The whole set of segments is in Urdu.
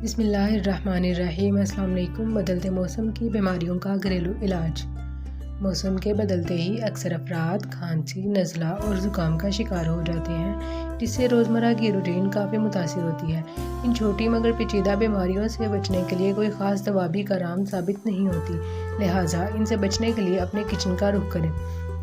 بسم اللہ الرحمن الرحیم۔ السلام علیکم۔ بدلتے موسم کی بیماریوں کا گھریلو علاج۔ موسم کے بدلتے ہی اکثر افراد کھانسی، نزلہ اور زکام کا شکار ہو جاتے ہیں، جس سے روزمرہ کی روٹین کافی متاثر ہوتی ہے۔ ان چھوٹی مگر پیچیدہ بیماریوں سے بچنے کے لیے کوئی خاص دوا بھی کارآمد ثابت نہیں ہوتی، لہٰذا ان سے بچنے کے لیے اپنے کچن کا رخ کریں۔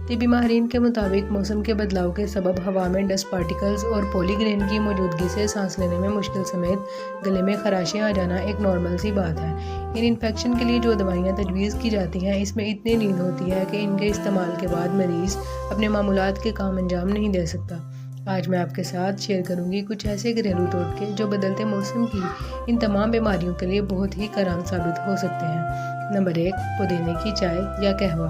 طبی ماہرین کے مطابق موسم کے بدلاؤ کے سبب ہوا میں ڈسٹ پارٹیکلز اور پولی گرین کی موجودگی سے سانس لینے میں مشکل سمیت گلے میں خراشیں آ جانا ایک نارمل سی بات ہے۔ ان انفیکشن کے لیے جو دوائیاں تجویز کی جاتی ہیں، اس میں اتنی نیند ہوتی ہے کہ ان کے استعمال کے بعد مریض اپنے معمولات کے کام انجام نہیں دے سکتا۔ آج میں آپ کے ساتھ شیئر کروں گی کچھ ایسے گھریلو ٹوٹکے جو بدلتے موسم کی ان تمام بیماریوں کے لیے بہت ہی کارآمد ثابت ہو سکتے ہیں۔ نمبر 1، پودینے کی چائے یا قہوہ۔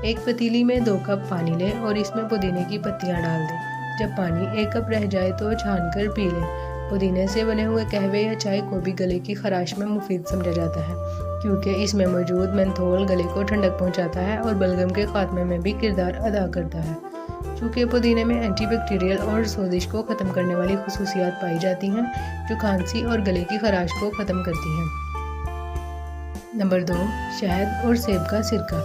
ایک پتیلی میں 2 کپ پانی لیں اور اس میں پودینے کی پتیاں ڈال دیں۔ جب پانی 1 کپ رہ جائے تو چھان کر پی لیں۔ پودینے سے بنے ہوئے قہوے یا چائے کو بھی گلے کی خراش میں مفید سمجھا جاتا ہے، کیونکہ اس میں موجود مینتھول گلے کو ٹھنڈک پہنچاتا ہے اور بلغم کے خاتمے میں بھی کردار ادا کرتا ہے۔ چونکہ پودینے میں اینٹی بیکٹیریل اور سوزش کو ختم کرنے والی خصوصیات پائی جاتی ہیں، جو کھانسی اور گلے کی خراش کو ختم کرتی ہیں۔ نمبر 2، شہد اور سیب کا سرکہ۔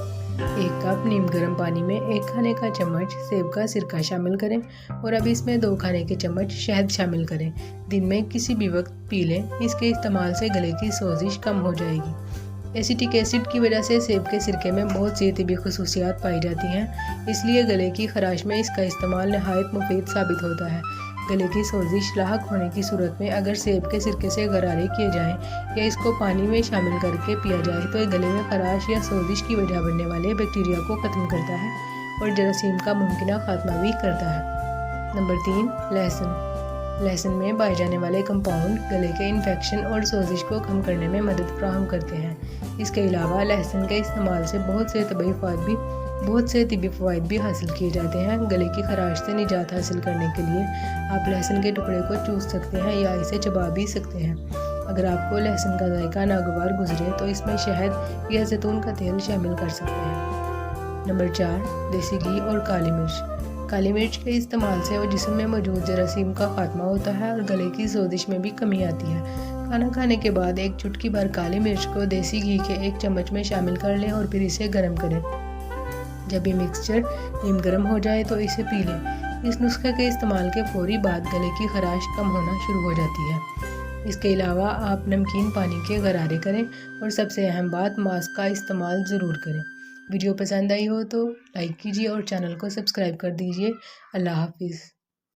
1 کپ نیم گرم پانی میں 1 کھانے کا چمچ سیب کا سرکہ شامل کریں اور اب اس میں 2 کھانے کے چمچ شہد شامل کریں۔ دن میں کسی بھی وقت پی لیں، اس کے استعمال سے گلے کی سوزش کم ہو جائے گی۔ ایسیٹک ایسڈ کی وجہ سے سیب کے سرکے میں بہت سی طبی خصوصیات پائی جاتی ہیں، اس لیے گلے کی خراش میں اس کا استعمال نہایت مفید ثابت ہوتا ہے۔ گلے کی سوزش لاحق ہونے کی صورت میں اگر سیب کے سرکے سے غرارے کیے جائیں یا اس کو پانی میں شامل کر کے پیا جائے تو یہ گلے میں خراش یا سوزش کی وجہ بننے والے بیکٹیریا کو ختم کرتا ہے اور جراثیم کا ممکنہ خاتمہ بھی کرتا ہے۔ نمبر 3، لہسن۔ لہسن میں پائے جانے والے کمپاؤنڈ گلے کے انفیکشن اور سوزش کو کم کرنے میں مدد فراہم کرتے ہیں۔ اس کے علاوہ لہسن کے استعمال سے بہت سے طبی فوائد بھی حاصل کیے جاتے ہیں۔ گلے کی خراش سے نجات حاصل کرنے کے لیے آپ لہسن کے ٹکڑے کو چوس سکتے ہیں یا اسے چبا بھی سکتے ہیں۔ اگر آپ کو لہسن کا ذائقہ ناگوار گزرے تو اس میں شہد یا زیتون کا تیل شامل کر سکتے ہیں۔ نمبر 4، دیسی گھی اور کالی مرچ۔ کالی مرچ کے استعمال سے جسم میں موجود جراثیم کا خاتمہ ہوتا ہے اور گلے کی سوزش میں بھی کمی آتی ہے۔ کھانا کھانے کے بعد 1 چٹکی بھر کالی مرچ کو دیسی گھی کے 1 چمچ میں شامل کر لیں اور پھر اسے گرم کریں۔ جب یہ مکسچر نیم گرم ہو جائے تو اسے پی لیں۔ اس نسخے کے استعمال کے فوری بعد گلے کی خراش کم ہونا شروع ہو جاتی ہے۔ اس کے علاوہ آپ نمکین پانی کے غرارے کریں اور سب سے اہم بات، ماسک کا استعمال ضرور کریں۔ ویڈیو پسند آئی ہو تو لائک کیجیے اور چینل کو سبسکرائب کر دیجیے۔ اللہ حافظ۔